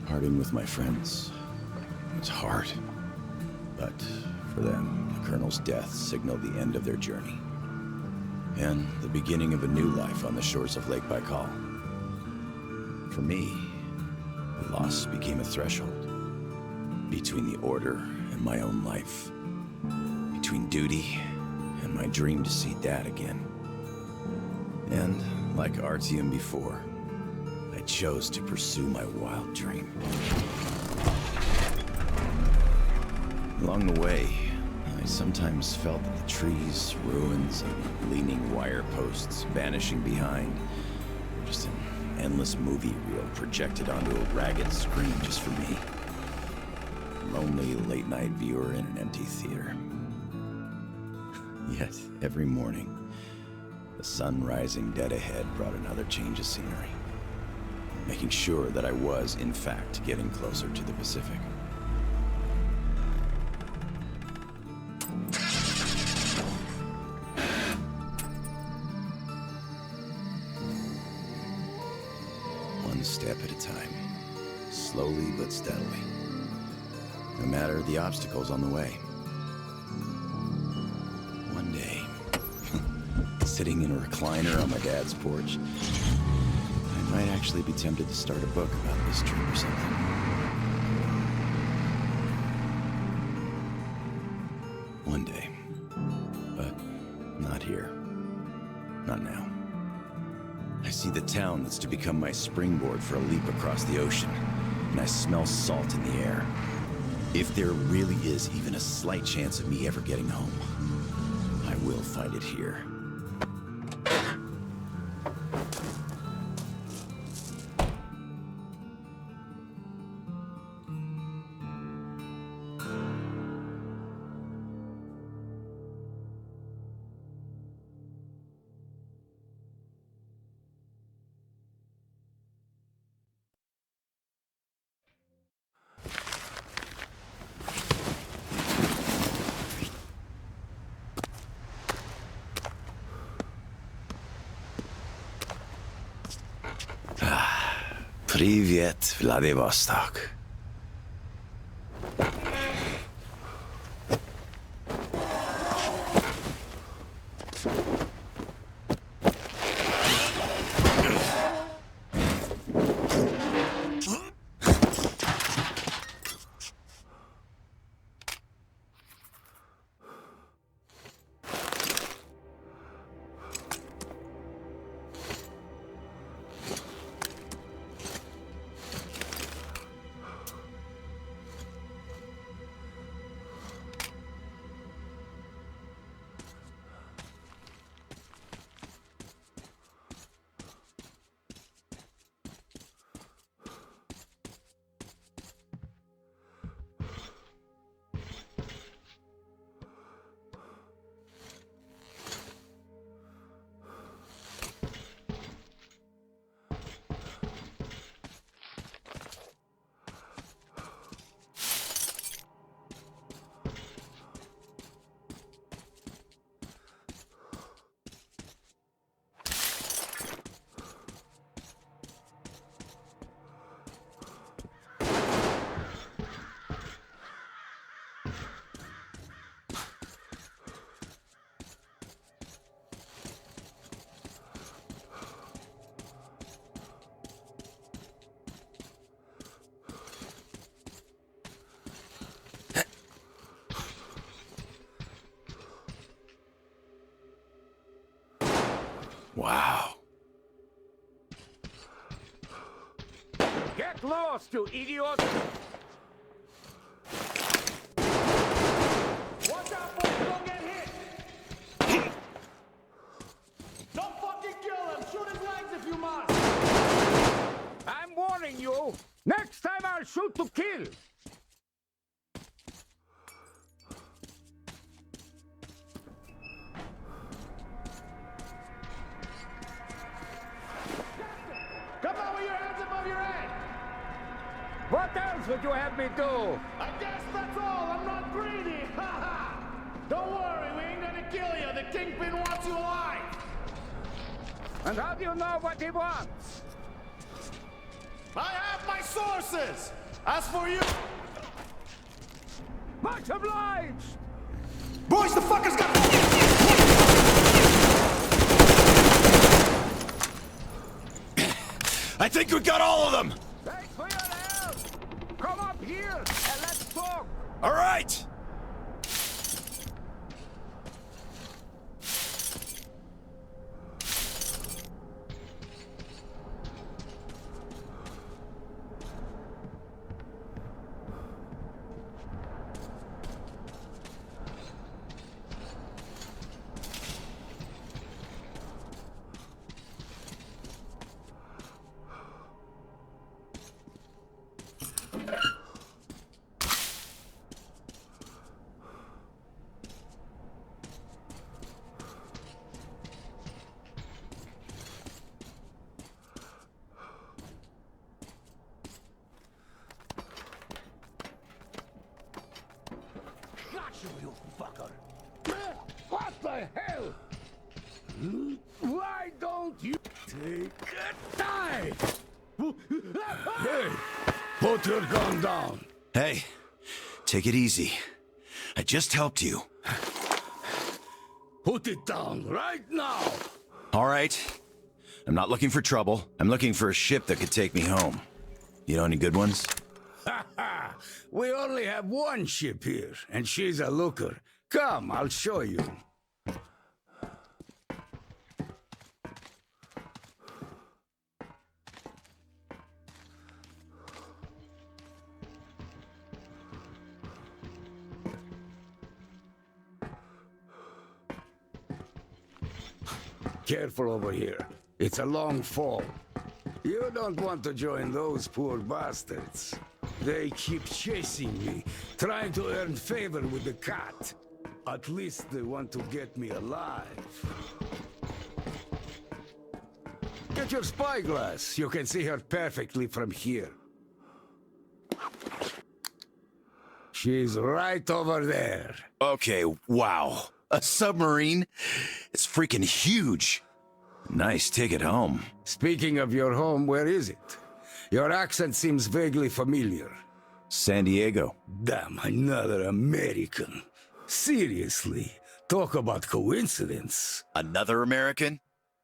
Parting with my friends was hard, but for them, the Colonel's death signaled the end of their journey, and the beginning of a new life on the shores of Lake Baikal. For me, the loss became a threshold between the Order and my own life, between duty and my dream to see Dad again. And like Artyom before, I chose to pursue my wild dream. Along the way, I sometimes felt that the trees, ruins, and leaning wire posts vanishing behind were just an endless movie reel projected onto a ragged screen just for me. A lonely late-night viewer in an empty theater. Yet, every morning, the sun rising dead ahead brought another change of scenery, making sure that I was, in fact, getting closer to the Pacific. One step at a time, slowly but steadily, no matter the obstacles on the way. One day, sitting in a recliner on my dad's porch, I might actually be tempted to start a book about this trip or something. One day. But not here. Not now. I see the town that's to become my springboard for a leap across the ocean, and I smell salt in the air. If there really is even a slight chance of me ever getting home, I will find it here. Привет, Vladivostok. Wow. Get lost, you idiot! Watch out, boys! Don't get hit! Don't fucking kill him! Shoot his legs if you must! I'm warning you! Next time I'll shoot to kill! Come on with your hands above your head! What else would you have me do? I guess that's all. I'm not greedy. Ha ha! Don't worry, we ain't gonna kill you. The Kingpin wants you alive. And how do you know what he wants? I have my sources! As for you... Much obliged! Boys, the fuckers got... I think we got all of them! Thanks for your help! Come up here and let's talk! All right! You fucker! What the hell? Why don't you take a time? Hey, put your gun down. Hey, take it easy. I just helped you. Put it down right now. All right. I'm not looking for trouble. I'm looking for a ship that could take me home. You know any good ones? We only have one ship here, and she's a looker. Come, I'll show you. Careful over here. It's a long fall. You don't want to join those poor bastards. They keep chasing me, trying to earn favor with the cat. At least they want to get me alive. Get your spyglass. You can see her perfectly from here. She's right over there. Okay, wow. A submarine? It's freaking huge. Nice ticket home. Speaking of your home, where is it? Your accent seems vaguely familiar. San Diego. Damn, another American. Seriously, talk about coincidence. Another American?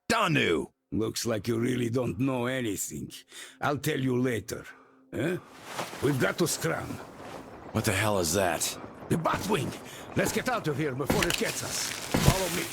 Danu! Looks like you really don't know anything. I'll tell you later. Eh? We've got to scram. What the hell is that? The Batwing! Let's get out of here before it gets us. Follow me.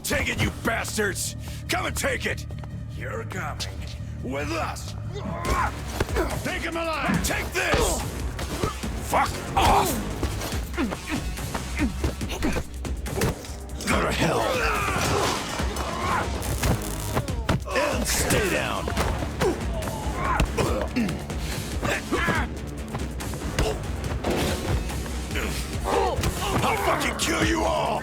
Take it, you bastards! Come and take it! You're coming with us! Take him alive! Take this! Fuck off! Go to hell! And stay down! I'll fucking kill you all!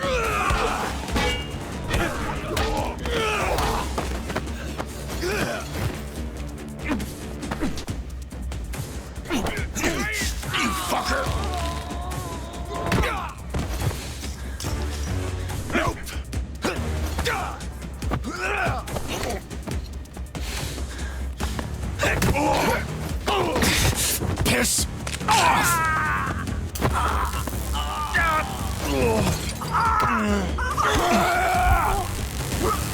You fucker! Nope! Piss off!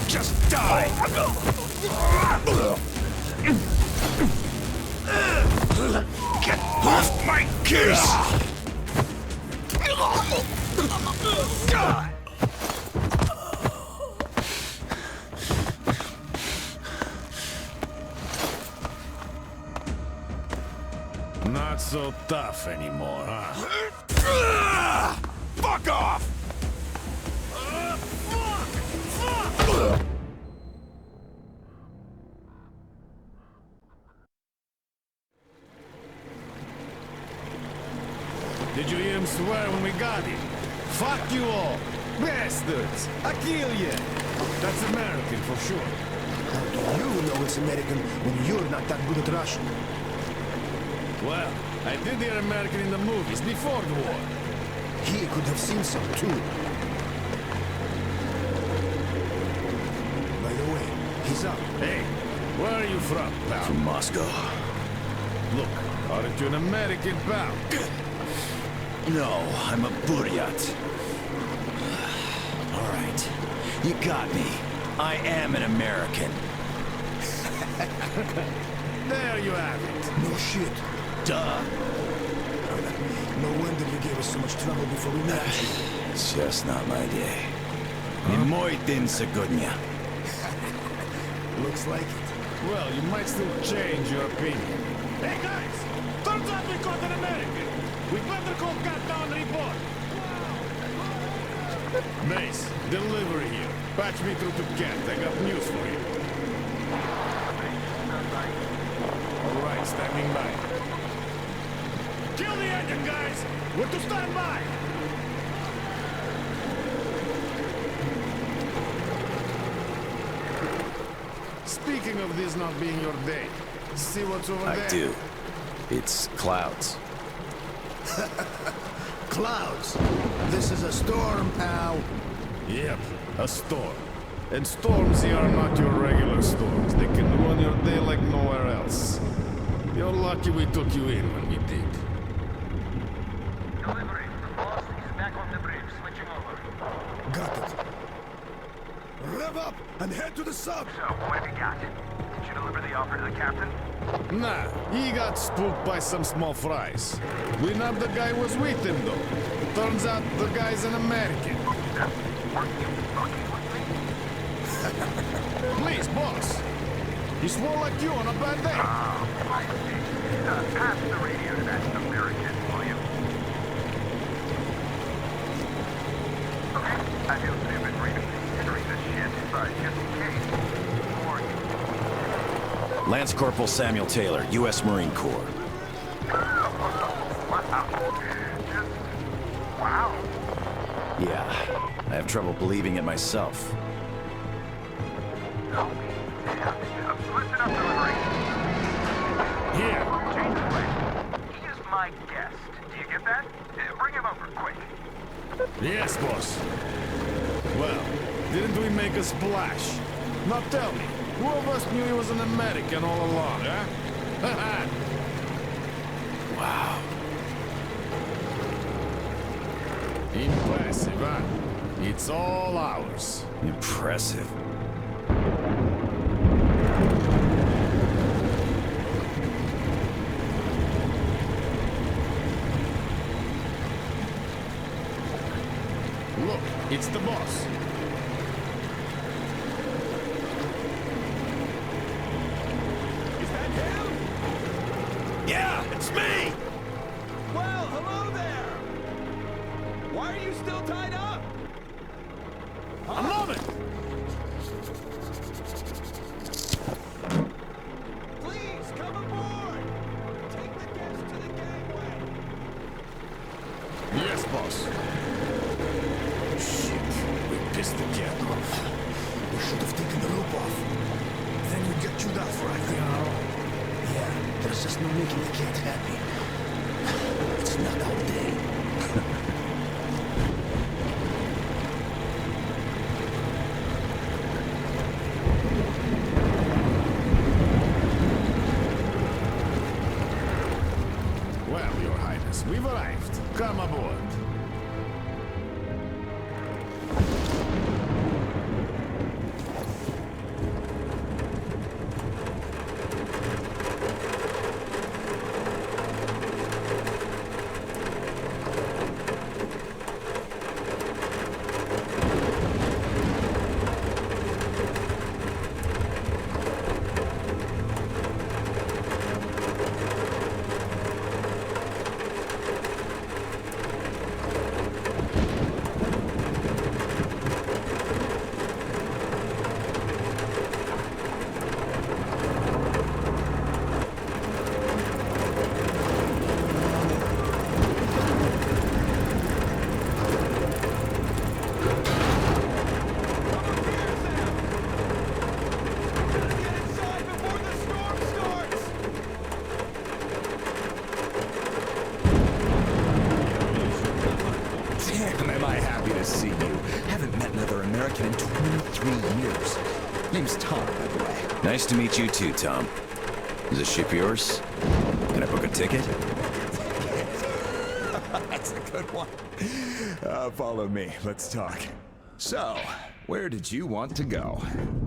Just die! Get off my case! Not so tough anymore, huh? Fuck off! Did you hear him swear when we got him? Fuck you all! Bastards! I kill you! That's American for sure. How do you know it's American when you're not that good at Russian? Well, I did hear American in the movies before the war. He could have seen some too. By the way, he's up. Hey, where are you from, pal? From Moscow. Look, aren't you an American, pal? No, I'm a Buryat. All right, you got me. I am an American. There you have it. No shit. Duh. No wonder you gave us so much trouble before we met you. It's just not my day. Не мой день сегодня. Looks like it. Well, you might still change your opinion. Hey guys! Turns out we caught an American! We better call Captain report! Mace, delivery here. Patch me through to Kent. I got news for you. Alright, standing by. Kill the engine, guys! We're to stand by! Speaking of this not being your day, see what's over there? I do. It's clouds. Clouds. This is a storm, pal. Yep, a storm. And storms here are not your regular storms. They can ruin your day like nowhere else. You're lucky we took you in when we did. Delivery. The boss is back on the bridge, switching over. Got it. Rev up and head to the sub. So, what have you got? Did you deliver the offer to the captain? Nah, he got spooked by some small fries. We nabbed the guy who was with him, though. Turns out the guy's an American. Weren't you fucking with me? Please, boss. He swore like you on a bad day. I see. Pass the radio to that American, will you? Okay, I feel they've been reading considering this shit, but just in case, who are you? Lance Corporal Samuel Taylor, U.S. Marine Corps. Wow. Just... wow. Yeah, I have trouble believing it myself. Oh, damn. Listen up, delivery. Here. Change the plan. He is my guest. Do you get that? Bring him over, quick. Yes, boss. Well, didn't we make a splash? Now tell me, who of us knew he was an American all along, huh? Wow. Impressive, huh? It's all ours. Impressive. Look, it's the boss. still tied up? I'm moving! Please, come aboard! Take the guests to the gangway! Yes, boss. Shit, we pissed the cat off. We should have taken the rope off. Then you'd get chewed off right there. Yeah, there's just no making the cat happy. It's not our day. Well, Your Highness, we've arrived. Come aboard. Damn, am I happy to see you. Haven't met another American in 23 years. Name's Tom, by the way. Nice to meet you too, Tom. Is this ship yours? Can I book a ticket? That's a good one. Follow me. Let's talk. So, where did you want to go?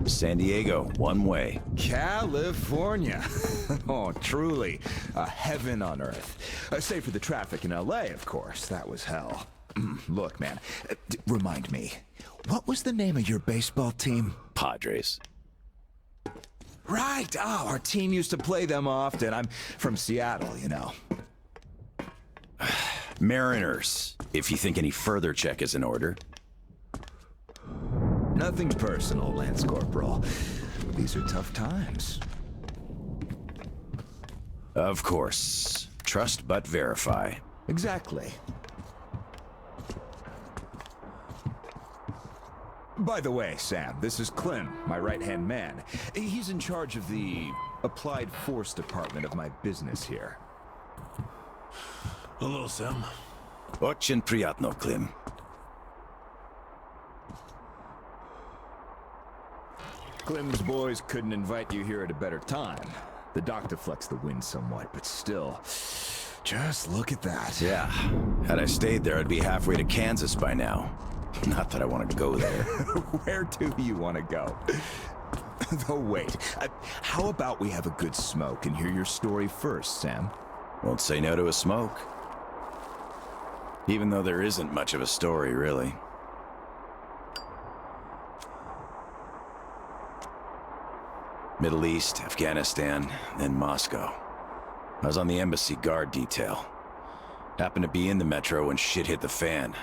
San Diego, one way. California. Oh, truly a heaven on earth. Save for the traffic in LA, of course. That was hell. Look, man, remind me, what was the name of your baseball team? Padres. Right. Oh, our team used to play them often. I'm from Seattle, you know. Mariners. If you think any further check is in order. Nothing personal, Lance Corporal. These are tough times. Of course. Trust but verify. Exactly. By the way, Sam, this is Clem, my right-hand man. He's in charge of the Applied Force department of my business here. Hello, Sam. Очень приятно, Klim. Clem's boys couldn't invite you here at a better time. The doctor flexed the wind somewhat, but still, just look at that. Yeah. Had I stayed there, I'd be halfway to Kansas by now. Not that I wanted to go there. Where do you want to go? Though wait, how about we have a good smoke and hear your story first, Sam? Won't say no to a smoke. Even though there isn't much of a story, really. Middle East, Afghanistan, then Moscow. I was on the embassy guard detail. Happened to be in the metro when shit hit the fan.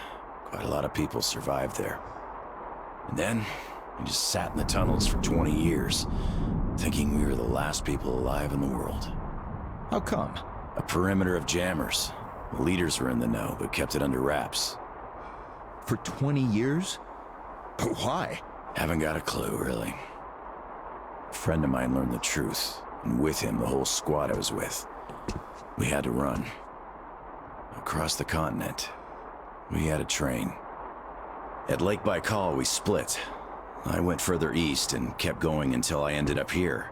Quite a lot of people survived there. And then, we just sat in the tunnels for 20 years, thinking we were the last people alive in the world. How come? A perimeter of jammers. The leaders were in the know, but kept it under wraps. For 20 years? But why? Haven't got a clue, really. A friend of mine learned the truth, and with him, the whole squad I was with. We had to run. Across the continent. We had a train. At Lake Baikal, we split. I went further east and kept going until I ended up here.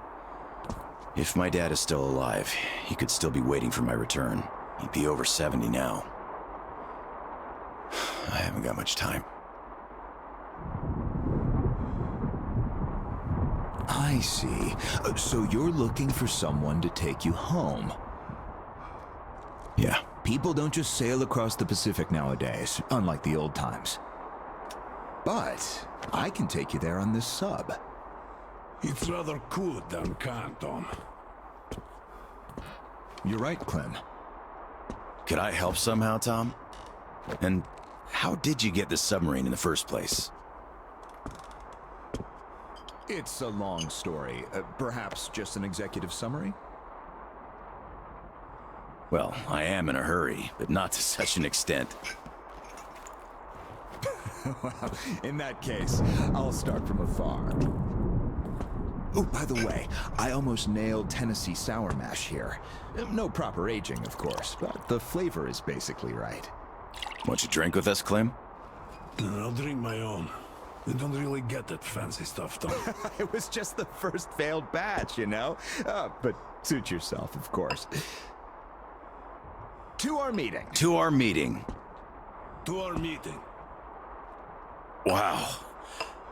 If my dad is still alive, he could still be waiting for my return. He'd be over 70 now. I haven't got much time. I see. So you're looking for someone to take you home. Yeah. People don't just sail across the Pacific nowadays, unlike the old times. But I can take you there on this sub. It's rather cool than can't, Tom. You're right, Clem. Could I help somehow, Tom? And how did you get this submarine in the first place? It's a long story. Perhaps just an executive summary? Well, I am in a hurry, but not to such an extent. Well, in that case, I'll start from afar. Oh, by the way, I almost nailed Tennessee sour mash here. No proper aging, of course, but the flavor is basically right. Want you drink with us, Clem? I'll drink my own. I don't really get that fancy stuff, though. It was just the first failed batch, you know? But suit yourself, of course. To our meeting. To our meeting. To our meeting. Wow.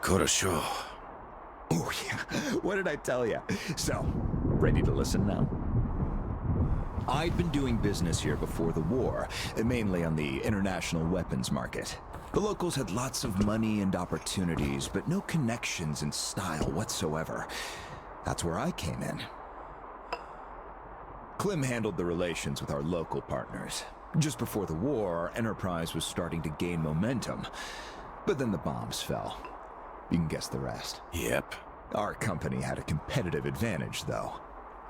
Korosho. Oh, yeah. What did I tell you? So, ready to listen now? I'd been doing business here before the war, mainly on the international weapons market. The locals had lots of money and opportunities, but no connections and style whatsoever. That's where I came in. Clem handled the relations with our local partners. Just before the war, our enterprise was starting to gain momentum. But then the bombs fell. You can guess the rest. Yep. Our company had a competitive advantage, though.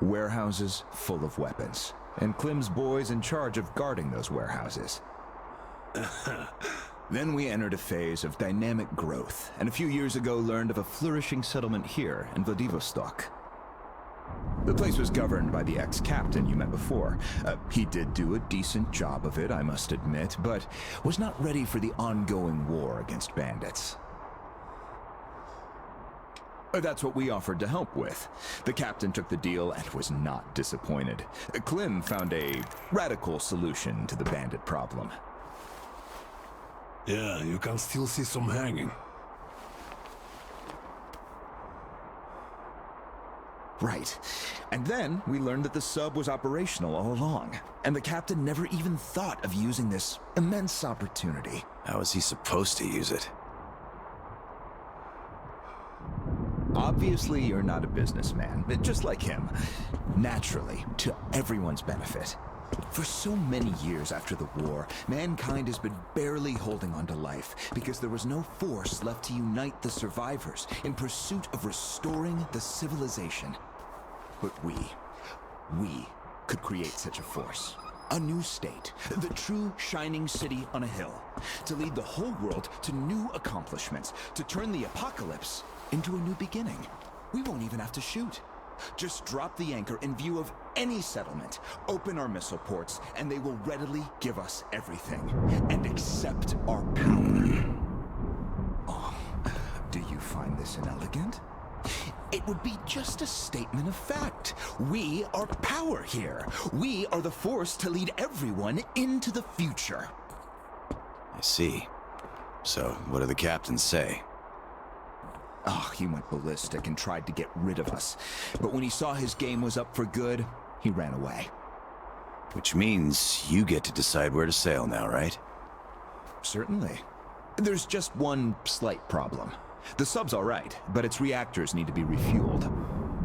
Warehouses full of weapons, and Clem's boys in charge of guarding those warehouses. Then we entered a phase of dynamic growth, and a few years ago learned of a flourishing settlement here in Vladivostok. The place was governed by the ex-captain you met before. He did do a decent job of it, I must admit, but was not ready for the ongoing war against bandits. That's what we offered to help with. The captain took the deal and was not disappointed. Clem found a radical solution to the bandit problem. Yeah, you can still see some hanging. Right. And then we learned that the sub was operational all along, and the captain never even thought of using this immense opportunity. How was he supposed to use it? Obviously, you're not a businessman, but just like him. Naturally, to everyone's benefit. For so many years after the war, mankind has been barely holding on to life because there was no force left to unite the survivors in pursuit of restoring the civilization. But we could create such a force. A new state, the true shining city on a hill, to lead the whole world to new accomplishments, to turn the apocalypse into a new beginning. We won't even have to shoot. Just drop the anchor in view of any settlement, open our missile ports, and they will readily give us everything, and accept our power. Oh, do you find this inelegant? It would be just a statement of fact. We are power here. We are the force to lead everyone into the future. I see. So, what do the captains say? Oh, he went ballistic and tried to get rid of us. But when he saw his game was up for good, he ran away. Which means you get to decide where to sail now, right? Certainly. There's just one slight problem. The sub's all right, but its reactors need to be refueled.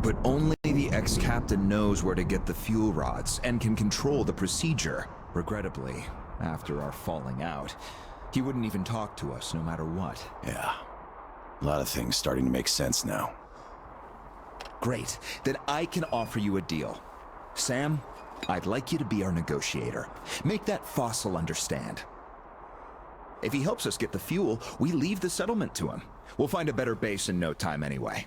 But only the ex-captain knows where to get the fuel rods and can control the procedure. Regrettably, after our falling out, he wouldn't even talk to us no matter what. Yeah. A lot of things starting to make sense now. Great. Then I can offer you a deal. Sam, I'd like you to be our negotiator. Make that fossil understand. If he helps us get the fuel, we leave the settlement to him. We'll find a better base in no time anyway.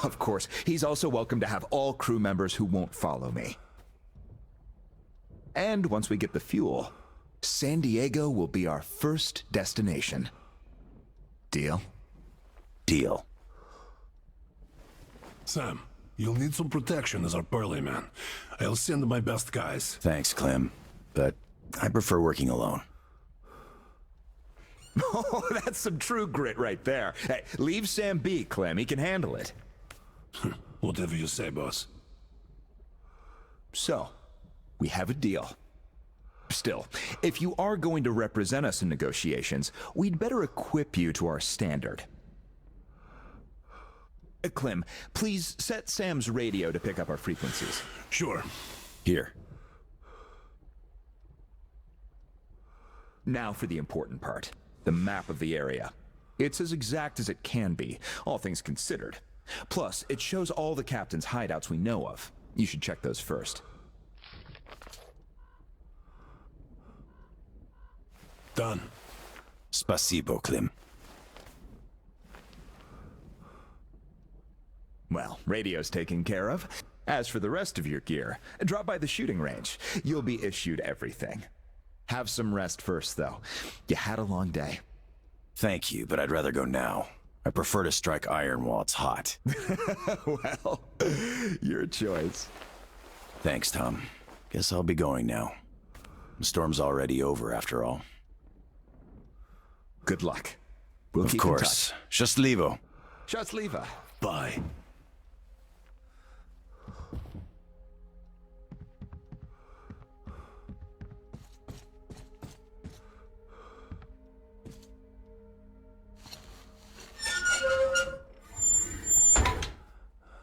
Of course, he's also welcome to have all crew members who won't follow me. And once we get the fuel, San Diego will be our first destination. Deal? Deal. Sam, you'll need some protection as our Pearly man. I'll send my best guys. Thanks, Clem. But I prefer working alone. Oh, that's some true grit right there. Hey, leave Sam be, Clem. He can handle it. Whatever you say, boss. So, we have a deal. Still, if you are going to represent us in negotiations, we'd better equip you to our standard. Clem, please set Sam's radio to pick up our frequencies. Sure. Here. Now for the important part. The map of the area. It's as exact as it can be, all things considered. Plus, it shows all the captain's hideouts we know of. You should check those first. Done. Spasibo, Klim. Well, radio's taken care of. As for the rest of your gear, drop by the shooting range. You'll be issued everything. Have some rest first, though. You had a long day. Thank you, but I'd rather go now. I prefer to strike iron while it's hot. Well, your choice. Thanks, Tom. Guess I'll be going now. The storm's already over, after all. Good luck. We'll Of keep course. in touch. Счастливо. Счастливо. Bye.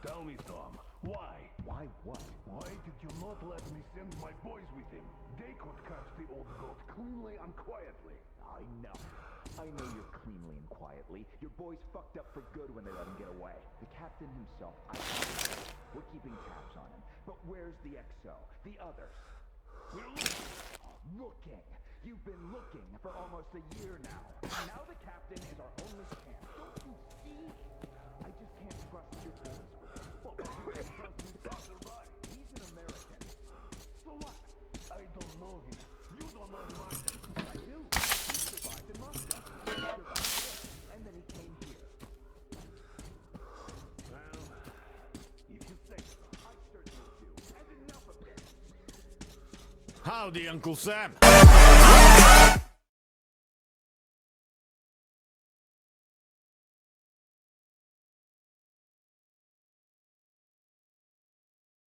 Tell me, Tom, why? Why what? Why did you not let me send my boys with him? They could catch the old goat cleanly and quietly. I know. I know you're cleanly and quietly. Your boys fucked up for good when they let him get away. The captain himself, we're keeping tabs on him. But where's the XO? The others? We're looking. Looking. You've been looking for almost a year now. Now the captain is our only chance. Don't you see? I just can't trust your boys with him. Well, you can trust me passerby. He's an American. So what? I don't know him. You don't know him either. I do. He survived in Moscow. He survived there. And then he came here. Well, if you say so. I certainly do. And enough of this. Howdy, Uncle Sam.